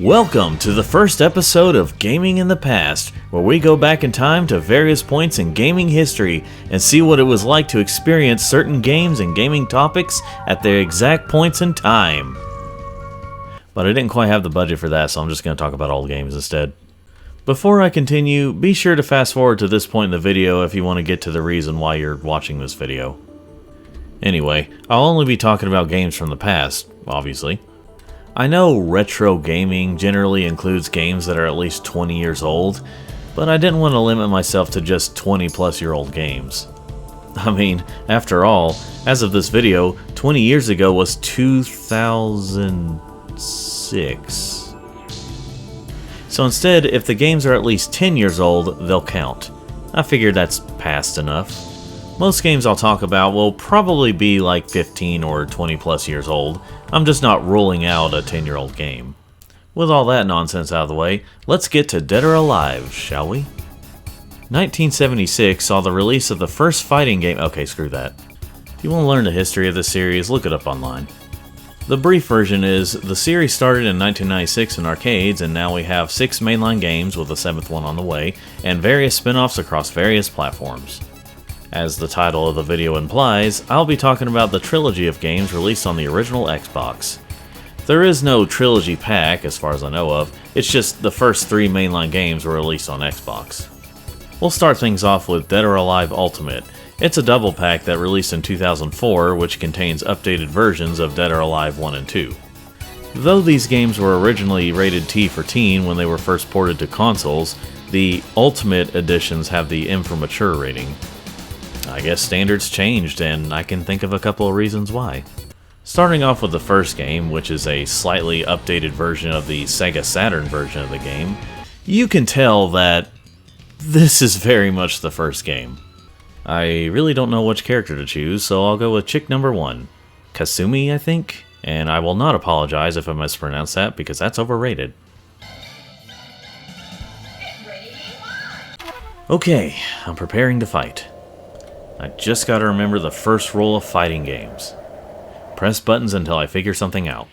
Welcome to the first episode of Gaming in the Past, where we go back in time to various points in gaming history and see what it was like to experience certain games and gaming topics at their exact points in time. But I didn't quite have the budget for that, so I'm just going to talk about old games instead. Before I continue, be sure to fast forward to this point in the video if you want to get to the reason why you're watching this video. Anyway, I'll only be talking about games from the past, obviously. I know retro gaming generally includes games that are at least 20 years old, but I didn't want to limit myself to just 20-plus-year-old games. I mean, after all, as of this video, 20 years ago was 2006. So instead, if the games are at least 10 years old, they'll count. I figured that's past enough. Most games I'll talk about will probably be like 15 or 20 plus years old. I'm just not ruling out a 10-year-old game. With all that nonsense out of the way, let's get to Dead or Alive, shall we? 1976 saw the release of the first fighting game. Okay, screw that. If you want to learn the history of this series, look it up online. The brief version is, the series started in 1996 in arcades, and now we have 6 mainline games with a 7th one on the way, and various spin-offs across various platforms. As the title of the video implies, I'll be talking about the trilogy of games released on the original Xbox. There is no trilogy pack, as far as I know of, it's just the first 3 mainline games were released on Xbox. We'll start things off with Dead or Alive Ultimate. It's a double pack that released in 2004, which contains updated versions of Dead or Alive 1 and 2. Though these games were originally rated T for teen when they were first ported to consoles, the Ultimate editions have the M for Mature rating. I guess standards changed, and I can think of a couple of reasons why. Starting off with the first game, which is a slightly updated version of the Sega Saturn version of the game, you can tell that this is very much the first game. I really don't know which character to choose, so I'll go with chick number 1. Kasumi, I think? And I will not apologize if I mispronounce that, because that's overrated. Okay, I'm preparing to fight. I just gotta remember the first rule of fighting games. Press buttons until I figure something out.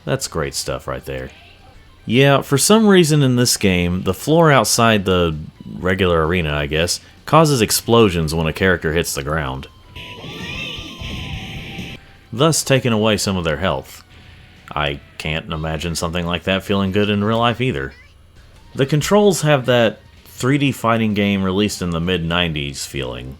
That's great stuff right there. Yeah, for some reason in this game, the floor outside the regular arena, I guess, causes explosions when a character hits the ground, thus taking away some of their health. I can't imagine something like that feeling good in real life either. The controls have that 3D fighting game released in the mid-90s feeling.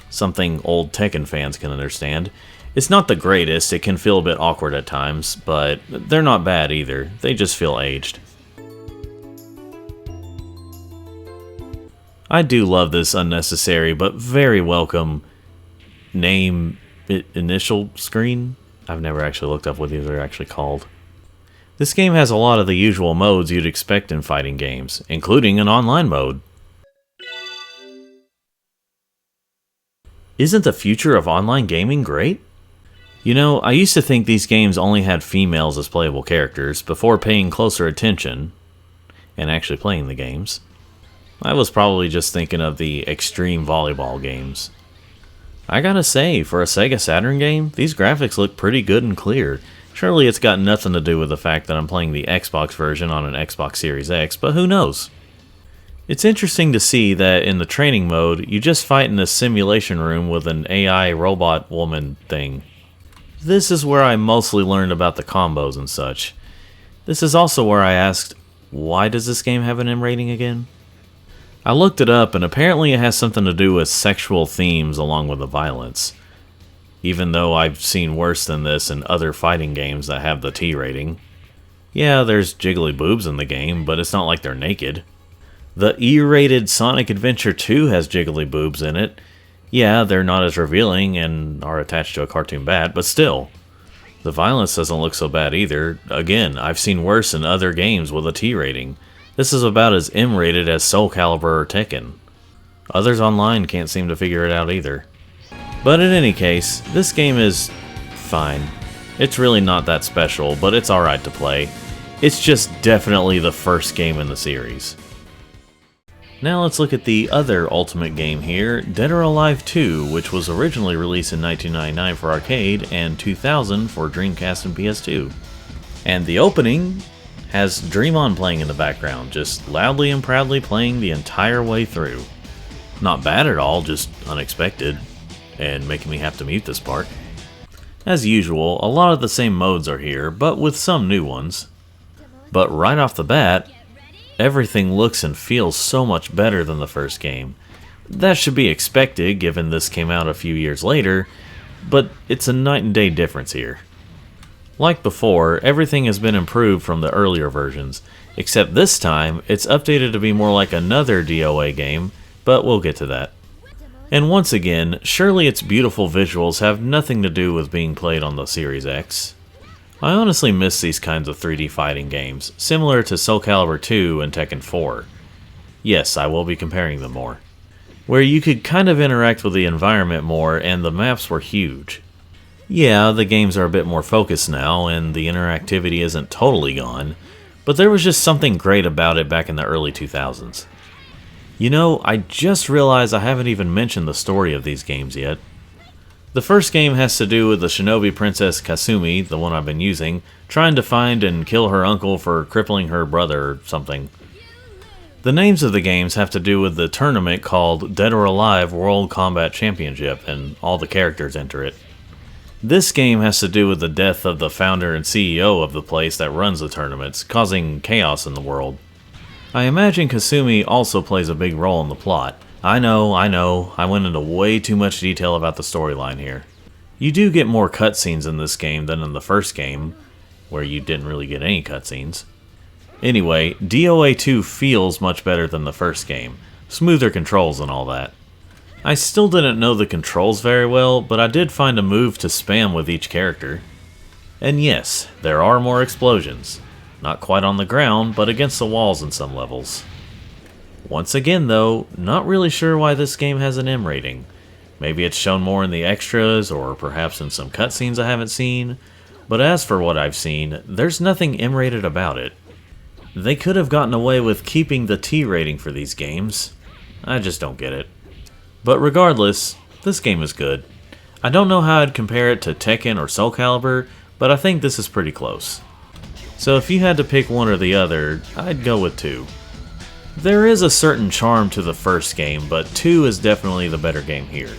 Something old Tekken fans can understand. It's not the greatest, it can feel a bit awkward at times, but they're not bad either, they just feel aged. I do love this unnecessary but very welcome name initial screen. I've never actually looked up what these are actually called. This game has a lot of the usual modes you'd expect in fighting games, including an online mode. Isn't the future of online gaming great? You know, I used to think these games only had females as playable characters before paying closer attention and actually playing the games. I was probably just thinking of the extreme volleyball games. I gotta say, for a Sega Saturn game, these graphics look pretty good and clear. Surely it's got nothing to do with the fact that I'm playing the Xbox version on an Xbox Series X, but who knows? It's interesting to see that in the training mode, you just fight in a simulation room with an AI robot woman thing. This is where I mostly learned about the combos and such. This is also where I asked, why does this game have an M rating again? I looked it up, and apparently it has something to do with sexual themes along with the violence. Even though I've seen worse than this in other fighting games that have the T rating. Yeah, there's jiggly boobs in the game, but it's not like they're naked. The E-rated Sonic Adventure 2 has jiggly boobs in it. Yeah, they're not as revealing and are attached to a cartoon bat, but still. The violence doesn't look so bad either. Again, I've seen worse in other games with a T rating. This is about as M-rated as Soul Calibur or Tekken. Others online can't seem to figure it out either. But in any case, this game is fine. It's really not that special, but it's alright to play. It's just definitely the first game in the series. Now let's look at the other Ultimate game here, Dead or Alive 2, which was originally released in 1999 for arcade and 2000 for Dreamcast and PS2. And the opening has Dream On playing in the background, just loudly and proudly playing the entire way through. Not bad at all, just unexpected, and making me have to mute this part. As usual, a lot of the same modes are here, but with some new ones. But right off the bat, everything looks and feels so much better than the first game. That should be expected given this came out a few years later, but it's a night and day difference here. Like before, everything has been improved from the earlier versions, except this time it's updated to be more like another DOA game, but we'll get to that. And once again, surely its beautiful visuals have nothing to do with being played on the Series X. I honestly miss these kinds of 3D fighting games, similar to Soul Calibur 2 and Tekken 4. Yes, I will be comparing them more. Where you could kind of interact with the environment more and the maps were huge. Yeah, the games are a bit more focused now and the interactivity isn't totally gone, but there was just something great about it back in the early 2000s. You know, I just realized I haven't even mentioned the story of these games yet. The first game has to do with the shinobi princess Kasumi, the one I've been using, trying to find and kill her uncle for crippling her brother or something. The names of the games have to do with the tournament called Dead or Alive World Combat Championship, and all the characters enter it. This game has to do with the death of the founder and CEO of the place that runs the tournaments, causing chaos in the world. I imagine Kasumi also plays a big role in the plot. I know, I went into way too much detail about the storyline here. You do get more cutscenes in this game than in the first game, where you didn't really get any cutscenes. Anyway, DOA 2 feels much better than the first game, smoother controls and all that. I still didn't know the controls very well, but I did find a move to spam with each character. And yes, there are more explosions. Not quite on the ground, but against the walls in some levels. Once again though, not really sure why this game has an M rating. Maybe it's shown more in the extras, or perhaps in some cutscenes I haven't seen, but as for what I've seen, there's nothing M rated about it. They could have gotten away with keeping the T rating for these games. I just don't get it. But regardless, this game is good. I don't know how I'd compare it to Tekken or Soul Calibur, but I think this is pretty close. So if you had to pick one or the other, I'd go with 2. There is a certain charm to the first game, but 2 is definitely the better game here.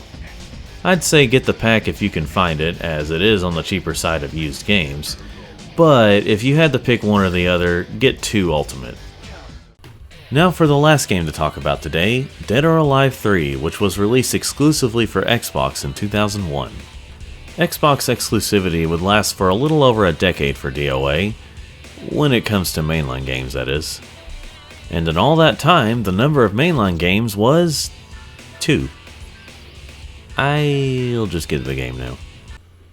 I'd say get the pack if you can find it, as it is on the cheaper side of used games, but if you had to pick one or the other, get 2 Ultimate. Now for the last game to talk about today, Dead or Alive 3, which was released exclusively for Xbox in 2001. Xbox exclusivity would last for a little over a decade for DOA, when it comes to mainline games that is. And in all that time, the number of mainline games was 2. I'll just get to the game now.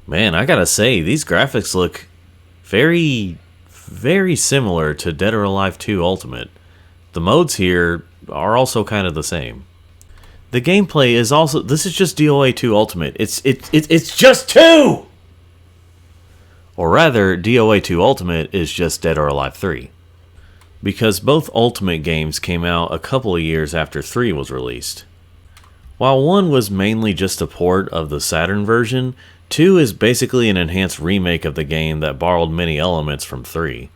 Man, I gotta say, these graphics look very, very similar to Dead or Alive 2 Ultimate. The modes here are also kind of the same. The gameplay is also, this is just DOA 2 Ultimate. It's just 2! Or rather, DOA 2 Ultimate is just Dead or Alive 3. Because both Ultimate games came out a couple of years after 3 was released. While 1 was mainly just a port of the Saturn version, 2 is basically an enhanced remake of the game that borrowed many elements from 3.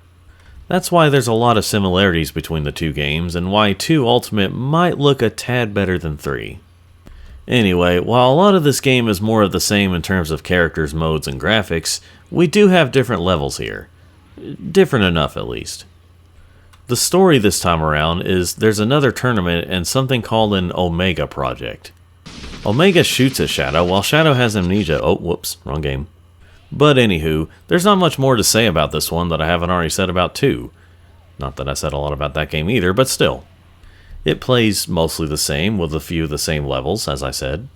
That's why there's a lot of similarities between the two games, and why 2 Ultimate might look a tad better than 3. Anyway, while a lot of this game is more of the same in terms of characters, modes, and graphics, we do have different levels here. Different enough, at least. The story this time around is there's another tournament and something called an Omega project. Omega shoots at Shadow while Shadow has amnesia. Oh, whoops, wrong game. But anywho, there's not much more to say about this one that I haven't already said about 2. Not that I said a lot about that game either, but still. It plays mostly the same with a few of the same levels, as I said.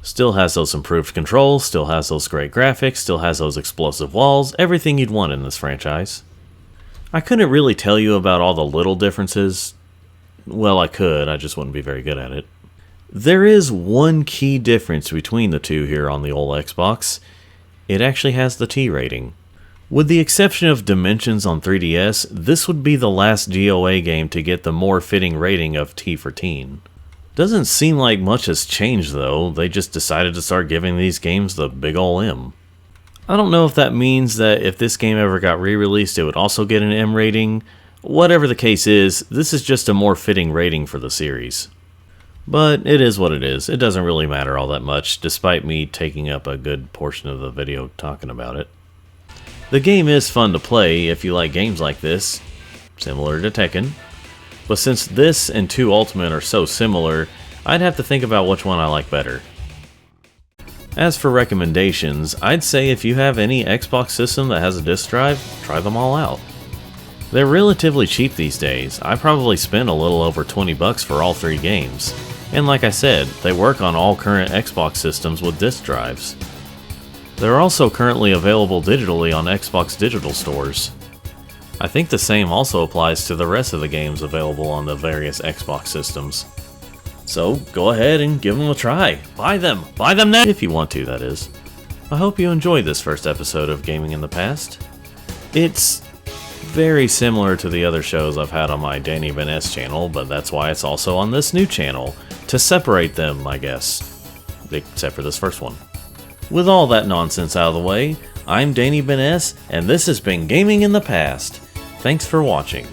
Still has those improved controls, still has those great graphics, still has those explosive walls, everything you'd want in this franchise. I couldn't really tell you about all the little differences. Well, I could, I just wouldn't be very good at it. There is one key difference between the two here on the old Xbox. It actually has the T rating. With the exception of Dimensions on 3DS, this would be the last GOA game to get the more fitting rating of T for Teen. Doesn't seem like much has changed though, they just decided to start giving these games the big ol' M. I don't know if that means that if this game ever got re-released it would also get an M rating. Whatever the case is, this is just a more fitting rating for the series. But it is what it is, it doesn't really matter all that much, despite me taking up a good portion of the video talking about it. The game is fun to play if you like games like this, similar to Tekken, but since this and 2 Ultimate are so similar, I'd have to think about which one I like better. As for recommendations, I'd say if you have any Xbox system that has a disc drive, try them all out. They're relatively cheap these days, I probably spent a little over $20 for all 3 games, and like I said, they work on all current Xbox systems with disc drives. They're also currently available digitally on Xbox digital stores. I think the same also applies to the rest of the games available on the various Xbox systems. So go ahead and give them a try. Buy them now if you want to, that is. I hope you enjoyed this first episode of Gaming in the Past. It's very similar to the other shows I've had on my Danny Ben S channel, but that's why it's also on this new channel, to separate them, I guess. Except for this first one. With all that nonsense out of the way, I'm Danny Ben S, and this has been Gaming in the Past. Thanks for watching.